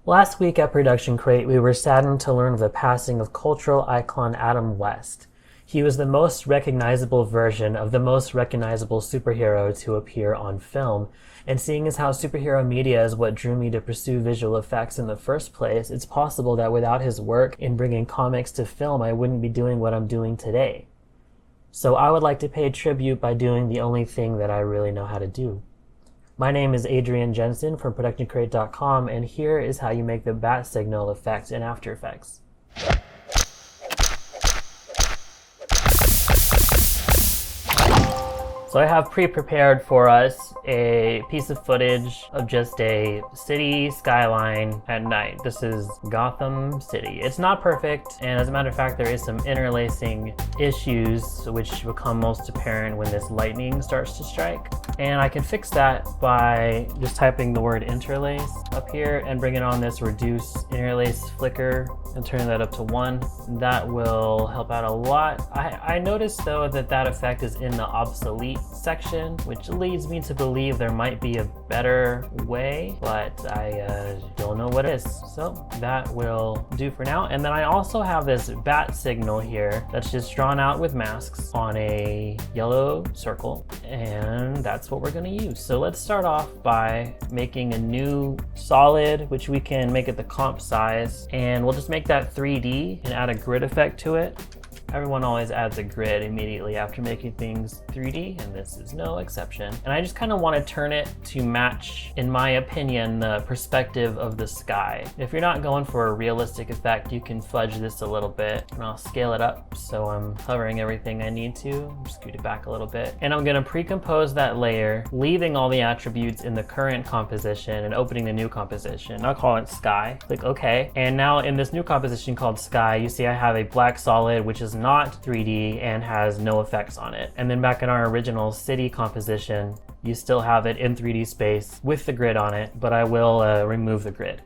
Last week at Production Crate, we were saddened to learn of the passing of cultural icon Adam West. He was the most recognizable version of the most recognizable superhero to appear on film, and seeing as how superhero media is what drew me to pursue visual effects in the first place, it's possible that without his work in bringing comics to film, I wouldn't be doing what I'm doing today. So I would like to pay tribute by doing the only thing that I really know how to do. My name is Adrian Jensen from ProductionCrate.com, and here is how you make the bat signal effect in After Effects. So I have pre-prepared for us a piece of footage of just a city skyline at night. This is Gotham City. It's not perfect, and as a matter of fact, there is some interlacing issues which become most apparent when this lightning starts to strike. And I can fix that by just typing the word interlace up here and bringing on this reduce interlace flicker and turning that up to 1. That will help out a lot. I noticed though that effect is in the obsolete section, which leads me to believe there might be a better way, but I don't know what it is. So that will do for now. And then I also have this bat signal here that's just drawn out with masks on a yellow circle, and that's what we're going to use. So let's start off by making a new solid, which we can make it the comp size, and we'll just make that 3D and add a grid effect to it. Everyone always adds a grid immediately after making things 3D, and this is no exception. And I just kind of want to turn it to match, in my opinion, the perspective of the sky. If you're not going for a realistic effect, you can fudge this a little bit, and I'll scale it up so I'm covering everything I need to. Scoot it back a little bit. And I'm going to pre-compose that layer, leaving all the attributes in the current composition and opening the new composition. I'll call it sky. Click OK. And now in this new composition called sky, you see I have a black solid, which is not 3D and has no effects on it. And then back in our original city composition, you still have it in 3D space with the grid on it, but I will remove the grid.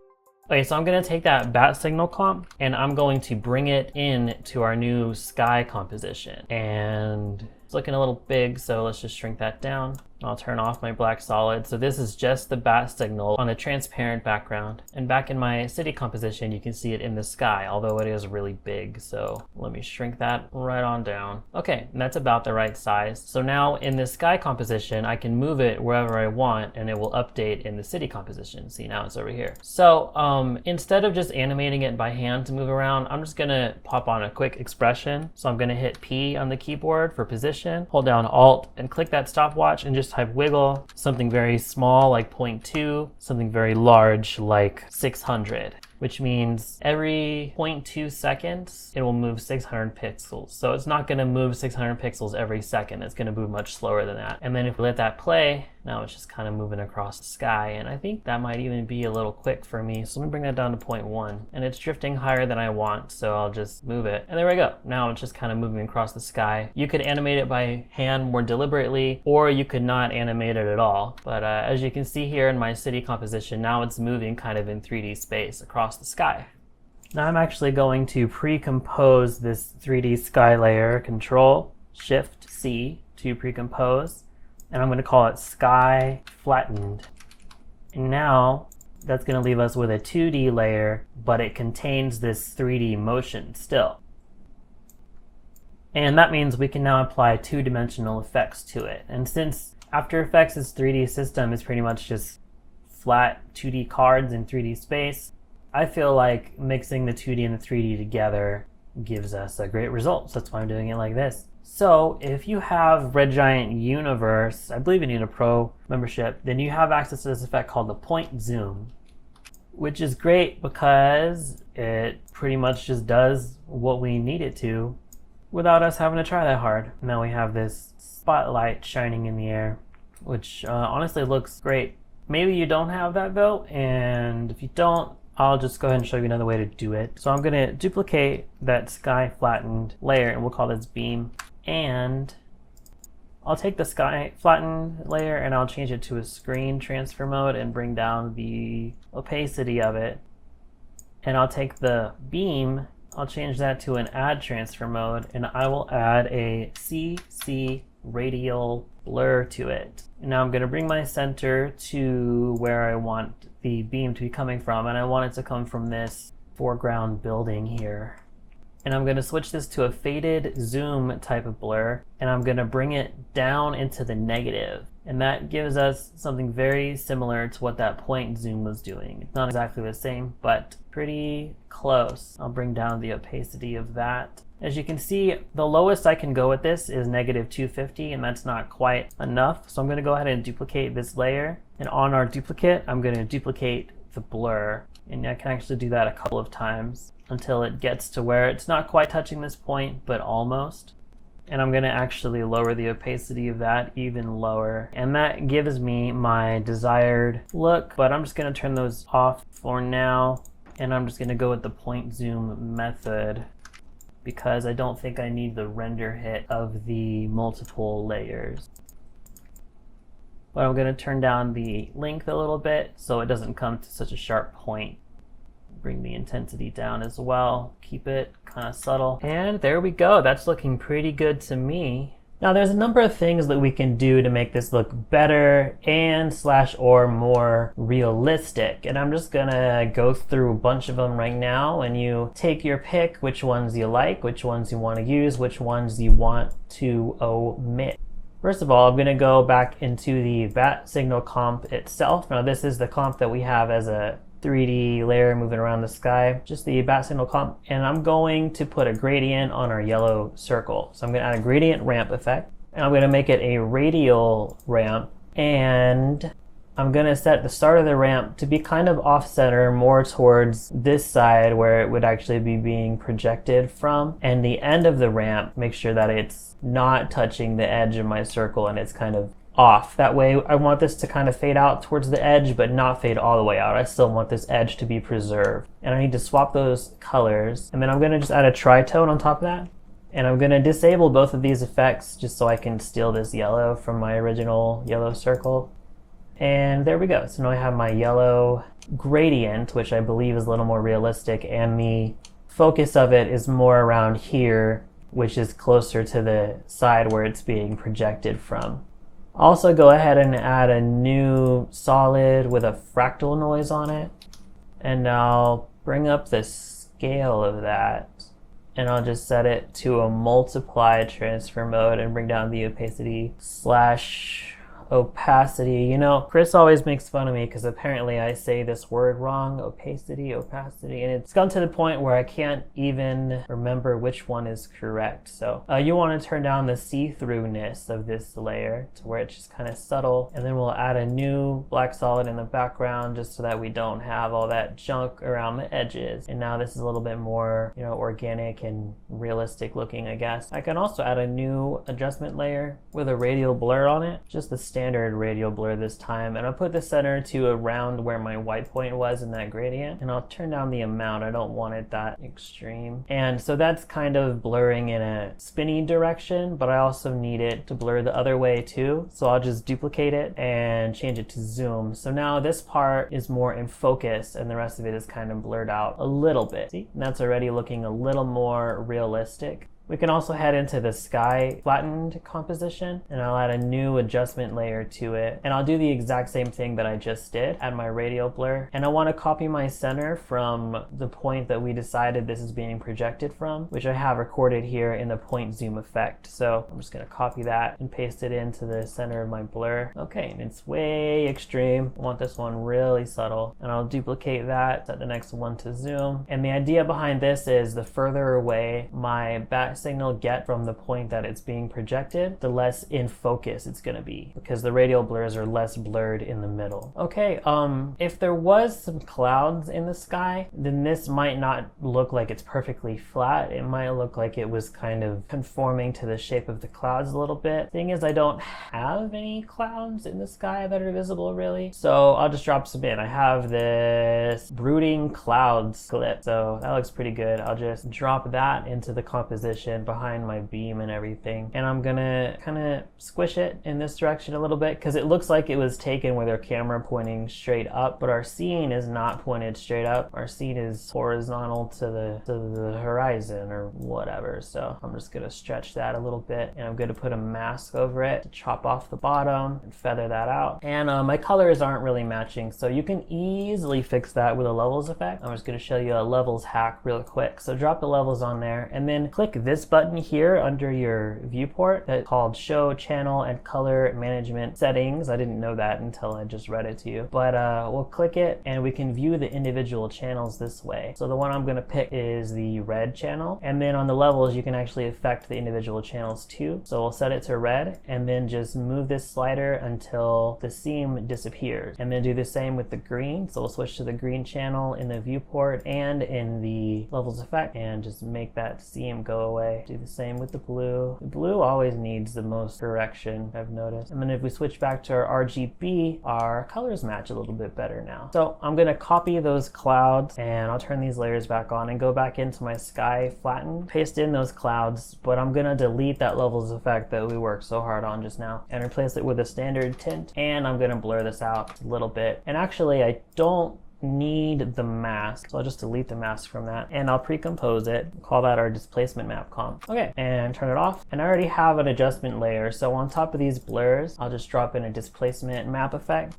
Okay, so I'm going to take that bat signal comp and I'm going to bring it in to our new sky composition. And it's looking a little big, so let's just shrink that down. I'll turn off my black solid. So this is just the bat signal on a transparent background. And back in my city composition, you can see it in the sky, although it is really big. So let me shrink that right on down. Okay, and that's about the right size. So now in the sky composition, I can move it wherever I want and it will update in the city composition. See, now it's over here. So instead of just animating it by hand to move around, I'm just gonna pop on a quick expression. So I'm gonna hit P on the keyboard for position, hold down Alt and click that stopwatch and just type wiggle, something very small like 0.2, something very large like 600, which means every 0.2 seconds, it will move 600 pixels. So it's not gonna move 600 pixels every second. It's gonna move much slower than that. And then if we let that play, now it's just kind of moving across the sky. And I think that might even be a little quick for me. So let me bring that down to 0.1. And it's drifting higher than I want, so I'll just move it. And there we go. Now it's just kind of moving across the sky. You could animate it by hand more deliberately, or you could not animate it at all. But as you can see here in my city composition, now it's moving kind of in 3D space across the sky. Now I'm actually going to pre-compose this 3D sky layer, Control Shift C to pre-compose, and I'm going to call it Sky Flattened. And now that's going to leave us with a 2D layer, but it contains this 3D motion still. And that means we can now apply two-dimensional effects to it. And since After Effects' 3D system is pretty much just flat 2D cards in 3D space, I feel like mixing the 2D and the 3D together gives us a great result. So that's why I'm doing it like this. So if you have Red Giant Universe, I believe you need a Pro membership, then you have access to this effect called the Point Zoom, which is great because it pretty much just does what we need it to without us having to try that hard. Now we have this spotlight shining in the air, which honestly looks great. Maybe you don't have that though, and if you don't, I'll just go ahead and show you another way to do it. So I'm going to duplicate that sky flattened layer, and we'll call this beam. And I'll take the sky flattened layer and I'll change it to a screen transfer mode and bring down the opacity of it. And I'll take the beam, I'll change that to an add transfer mode, and I will add a CC radial blur to it. And now I'm going to bring my center to where I want the beam to be coming from, and I want it to come from this foreground building here. And I'm going to switch this to a faded zoom type of blur, and I'm going to bring it down into the negative. And that gives us something very similar to what that point zoom was doing. It's not exactly the same, but pretty close. I'll bring down the opacity of that. As you can see, the lowest I can go with this is -250, and that's not quite enough. So I'm going to go ahead and duplicate this layer. And on our duplicate, I'm going to duplicate the blur. And I can actually do that a couple of times until it gets to where it's not quite touching this point, but almost. And I'm going to actually lower the opacity of that even lower. And that gives me my desired look, but I'm just going to turn those off for now. And I'm just going to go with the point zoom method, because I don't think I need the render hit of the multiple layers. But I'm going to turn down the length a little bit so it doesn't come to such a sharp point. Bring the intensity down as well. Keep it kind of subtle. And there we go. That's looking pretty good to me. Now there's a number of things that we can do to make this look better and / or more realistic. And I'm just gonna go through a bunch of them right now, and you take your pick which ones you like, which ones you want to use, which ones you want to omit. First of all, I'm going to go back into the bat signal comp itself. Now this is the comp that we have as a 3D layer moving around the sky, just the bat signal comp, and I'm going to put a gradient on our yellow circle. So I'm going to add a gradient ramp effect, and I'm going to make it a radial ramp, and I'm going to set the start of the ramp to be kind of off center, more towards this side where it would actually be being projected from, and the end of the ramp, make sure that it's not touching the edge of my circle and it's kind of off. That way I want this to kind of fade out towards the edge, but not fade all the way out. I still want this edge to be preserved. And I need to swap those colors. And then I'm going to just add a tritone on top of that. And I'm going to disable both of these effects just so I can steal this yellow from my original yellow circle. And there we go. So now I have my yellow gradient, which I believe is a little more realistic, and the focus of it is more around here, which is closer to the side where it's being projected from. Also go ahead and add a new solid with a fractal noise on it. And I'll bring up the scale of that. And I'll just set it to a multiply transfer mode and bring down the opacity / opacity. You know, Chris always makes fun of me because apparently I say this word wrong, opacity, and it's gotten to the point where I can't even remember which one is correct. So you want to turn down the see-throughness of this layer to where it's just kind of subtle, and then we'll add a new black solid in the background just so that we don't have all that junk around the edges. And now this is a little bit more, you know, organic and realistic looking, I guess. I can also add a new adjustment layer with a radial blur on it, just the standard radial blur this time, and I'll put the center to around where my white point was in that gradient, and I'll turn down the amount. I don't want it that extreme. And so that's kind of blurring in a spinny direction, but I also need it to blur the other way too, so I'll just duplicate it and change it to zoom. So now this part is more in focus and the rest of it is kind of blurred out a little bit. See? And that's already looking a little more realistic. We can also head into the sky flattened composition, and I'll add a new adjustment layer to it. And I'll do the exact same thing that I just did, add my radial blur. And I want to copy my center from the point that we decided this is being projected from, which I have recorded here in the point zoom effect. So I'm just going to copy that and paste it into the center of my blur. Okay, and it's way extreme. I want this one really subtle. And I'll duplicate that, set the next one to zoom. And the idea behind this is the further away my bat signal get from the point that it's being projected, the less in focus it's going to be, because the radial blurs are less blurred in the middle. Okay, if there was some clouds in the sky, then this might not look like it's perfectly flat. It might look like it was kind of conforming to the shape of the clouds a little bit. Thing is, I don't have any clouds in the sky that are visible really, so I'll just drop some in. I have this brooding clouds clip, so that looks pretty good. I'll just drop that into the composition position behind my beam and everything. And I'm gonna kind of squish it in this direction a little bit because it looks like it was taken with our camera pointing straight up, but our scene is not pointed straight up. Our scene is horizontal to the horizon or whatever. So I'm just gonna stretch that a little bit, and I'm gonna put a mask over it to chop off the bottom and feather that out. And my colors aren't really matching, so you can easily fix that with a levels effect. I'm just gonna show you a levels hack real quick. So drop the levels on there and then click this button here under your viewport that's called Show Channel and Color Management Settings. I didn't know that until I just read it to you, but we'll click it and we can view the individual channels this way. So the one I'm gonna pick is the red channel, and then on the levels you can actually affect the individual channels too. So we'll set it to red and then just move this slider until the seam disappears, and then do the same with the green. So we'll switch to the green channel in the viewport and in the levels effect and just make that seam go away. Do the same with the blue. The blue always needs the most correction, I've noticed. And then if we switch back to our RGB, our colors match a little bit better now. So I'm gonna copy those clouds and I'll turn these layers back on and go back into my sky flatten, paste in those clouds, but I'm gonna delete that levels effect that we worked so hard on just now and replace it with a standard tint. And I'm gonna blur this out a little bit. And actually I don't need the mask, so I'll just delete the mask from that and I'll pre-compose it, call that our displacement map comp. Okay, and turn it off. And I already have an adjustment layer, so on top of these blurs I'll just drop in a displacement map effect,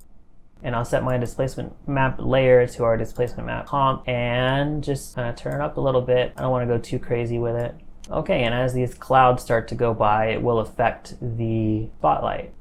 and I'll set my displacement map layer to our displacement map comp and just kind of turn it up a little bit. I don't want to go too crazy with it. Okay, and as these clouds start to go by, it will affect the spotlight.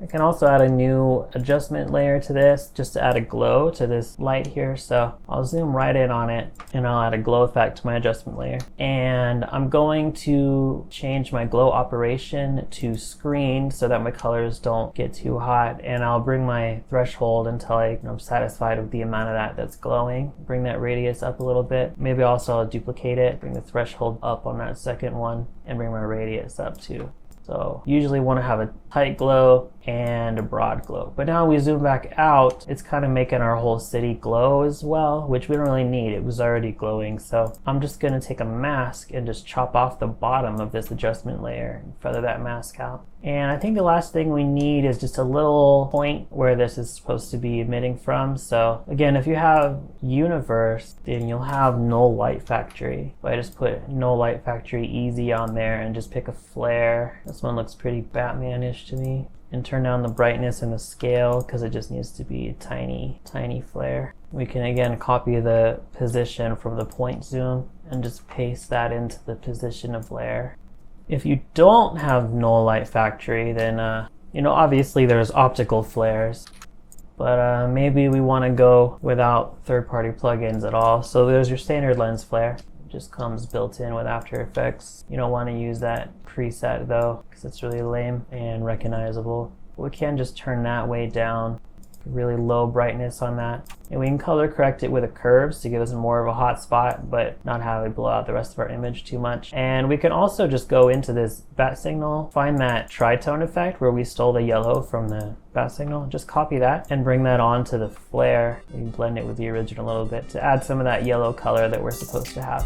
I can also add a new adjustment layer to this just to add a glow to this light here. So I'll zoom right in on it and I'll add a glow effect to my adjustment layer. And I'm going to change my glow operation to screen so that my colors don't get too hot. And I'll bring my threshold until I'm satisfied with the amount of that that's glowing. Bring that radius up a little bit. Maybe also I'll duplicate it, bring the threshold up on that second one and bring my radius up too. So usually want to have a tight glow and a broad glow. But now we zoom back out, it's kind of making our whole city glow as well, which we don't really need. It was already glowing. So I'm just going to take a mask and just chop off the bottom of this adjustment layer and feather that mask out. And I think the last thing we need is just a little point where this is supposed to be emitting from. So again, if you have universe, then you'll have null light factory. So I just put null light factory easy on there and just pick a flare. This one looks pretty Batman-ish to me. And turn down the brightness and the scale because it just needs to be a tiny, tiny flare. We can again copy the position from the point zoom and just paste that into the position of layer. If you don't have null light factory, then obviously there's optical flares, but maybe we want to go without third-party plugins at all. So there's your standard lens flare. It just comes built in with After Effects. You don't want to use that preset though, because it's really lame and recognizable. We can just turn that way down, really low brightness on that. And we can color correct it with a curves to give us more of a hot spot, but not have it blow out the rest of our image too much. And we can also just go into this bat signal, find that tritone effect where we stole the yellow from the bat signal, just copy that and bring that onto the flare. We can blend it with the original a little bit to add some of that yellow color that we're supposed to have.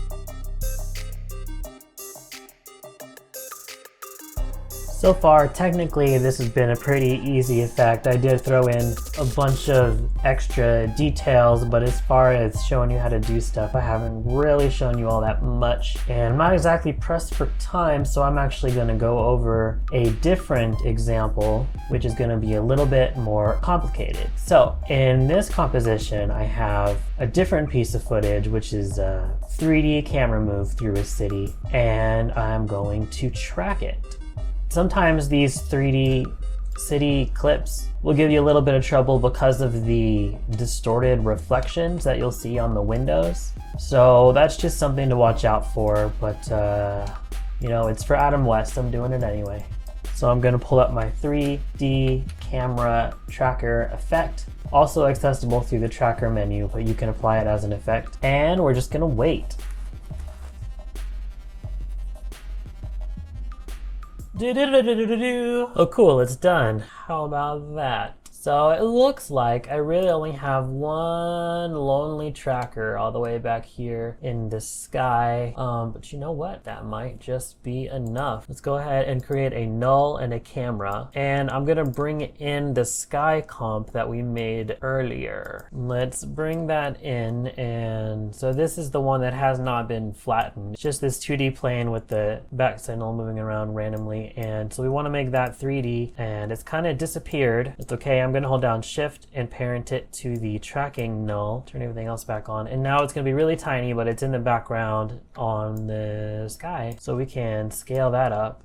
So far, technically, this has been a pretty easy effect. I did throw in a bunch of extra details, but as far as showing you how to do stuff, I haven't really shown you all that much. And I'm not exactly pressed for time, so I'm actually gonna go over a different example, which is gonna be a little bit more complicated. So in this composition, I have a different piece of footage, which is a 3D camera move through a city, and I'm going to track it. Sometimes these 3D city clips will give you a little bit of trouble because of the distorted reflections that you'll see on the windows. So that's just something to watch out for, but it's for Adam West, I'm doing it anyway. So I'm gonna pull up my 3D camera tracker effect, also accessible through the tracker menu, but you can apply it as an effect. And we're just gonna wait. Oh cool, it's done. How about that? So it looks like I really only have one lonely tracker all the way back here in the sky. But you know what? That might just be enough. Let's go ahead and create a null and a camera. And I'm gonna bring in the sky comp that we made earlier. Let's bring that in. And so this is the one that has not been flattened. It's just this 2D plane with the backside null moving around randomly. And so we want to make that 3D, and it's kind of disappeared. It's okay. I'm going to hold down shift and parent it to the tracking null, turn everything else back on. And now it's going to be really tiny, but it's in the background on the sky. So we can scale that up,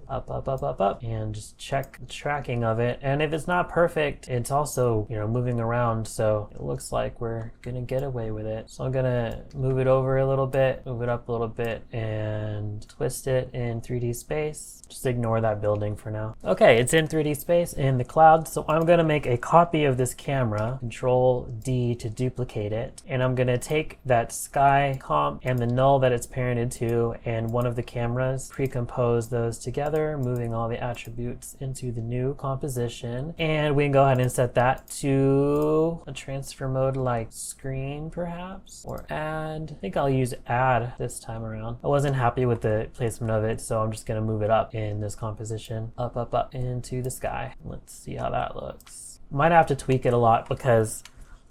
and just check the tracking of it. And if it's not perfect, it's also, moving around. So it looks like we're going to get away with it. So I'm going to move it over a little bit, move it up a little bit, and twist it in 3D space. Just ignore that building for now. Okay, it's in 3D space in the cloud. So I'm going to make a copy of this camera, Control D to duplicate it. And I'm going to take that sky comp and the null that it's parented to and one of the cameras, pre-compose those together, moving all the attributes into the new composition. And we can go ahead and set that to a transfer mode like screen perhaps, or add. I think I'll use add this time around. I wasn't happy with the placement of it, so I'm just going to move it up in this composition, up into the sky. Let's see how that looks. Might have to tweak it a lot because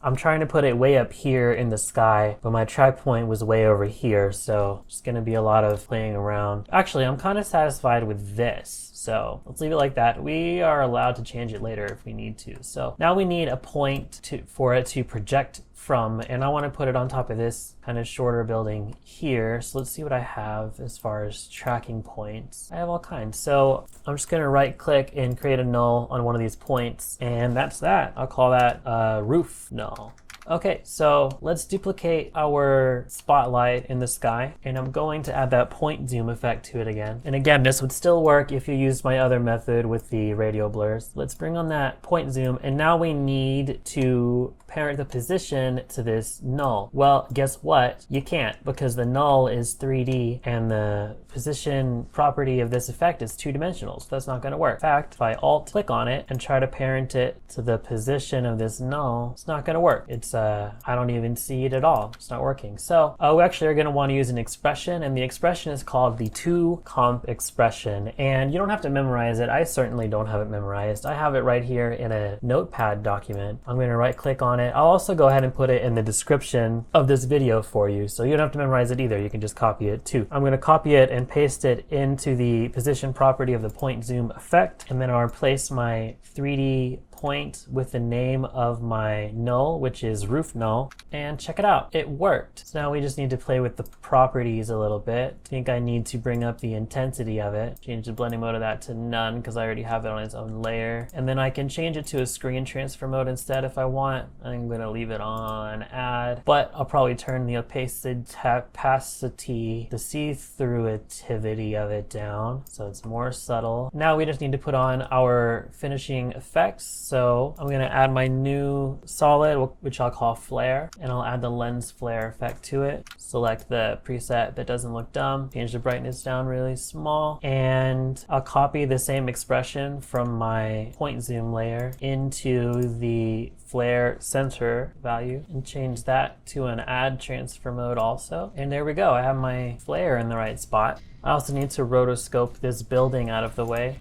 I'm trying to put it way up here in the sky, but my track point was way over here, so it's going to be a lot of playing around. Actually, I'm kind of satisfied with this, so let's leave it like that. We are allowed to change it later if we need to. So now we need a point for it to project from, and I want to put it on top of this kind of shorter building here. So let's see what I have as far as tracking points. I have all kinds. So I'm just going to right click and create a null on one of these points, and that's that. I'll call that roof null. Okay, so let's duplicate our spotlight in the sky, and I'm going to add that point zoom effect to it again. And again, this would still work if you used my other method with the radio blurs. Let's bring on that point zoom, and now we need to parent the position to this null. Well, guess what? You can't, because the null is 3D and the position property of this effect is 2-dimensional, so that's not going to work. In fact, if I alt click on it and try to parent it to the position of this null, it's not going to work. It's I don't even see it at all. It's not working. So we actually are going to want to use an expression, and the expression is called the toComp expression. And you don't have to memorize it. I certainly don't have it memorized. I have it right here in a notepad document. I'm going to right click on it. I'll also go ahead and put it in the description of this video for you, so you don't have to memorize it either. You can just copy it too. I'm going to copy it and paste it into the position property of the point zoom effect, and then I'll replace my 3D point with the name of my null, which is roof null, and check it out. It worked. So now we just need to play with the properties a little bit. I think I need to bring up the intensity of it, change the blending mode of that to none because I already have it on its own layer, and then I can change it to a screen transfer mode instead if I want. I'm going to leave it on add, but I'll probably turn the opacity, the see-through-ativity of it down so it's more subtle. Now we just need to put on our finishing effects. So I'm going to add my new solid, which I'll call flare, and I'll add the lens flare effect to it. Select the preset that doesn't look dumb, change the brightness down really small, and I'll copy the same expression from my point zoom layer into the flare center value and change that to an add transfer mode also. And there we go. I have my flare in the right spot. I also need to rotoscope this building out of the way.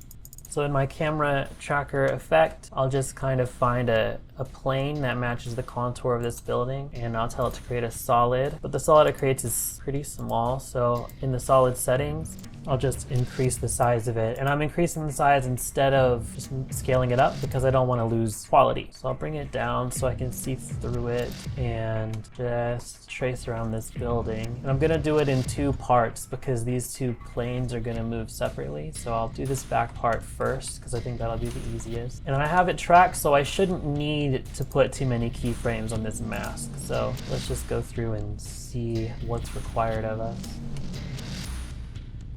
So in my camera tracker effect, I'll just kind of find a plane that matches the contour of this building, and I'll tell it to create a solid. But the solid it creates is pretty small, so in the solid settings, I'll just increase the size of it. And I'm increasing the size instead of just scaling it up because I don't want to lose quality. So I'll bring it down so I can see through it and just trace around this building. And I'm going to do it in 2 parts because these 2 planes are going to move separately. So I'll do this back part first because I think that'll be the easiest. And I have it tracked, so I shouldn't need to put too many keyframes on this mask. So let's just go through and see what's required of us.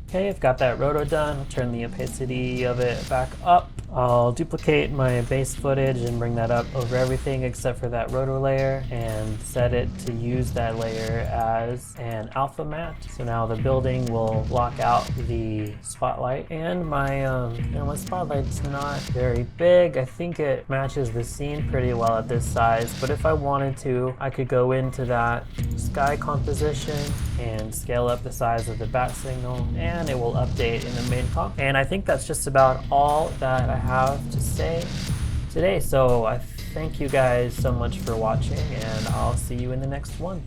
Okay, I've got that roto done. I'll turn the opacity of it back up. I'll duplicate my base footage and bring that up over everything except for that rotor layer and set it to use that layer as an alpha matte. So now the building will block out the spotlight, and my spotlight's not very big. I think it matches the scene pretty well at this size, but if I wanted to, I could go into that sky composition and scale up the size of the bat signal, and it will update in the main comp. And I think that's just about all that I have to say today. So I thank you guys so much for watching, and I'll see you in the next one.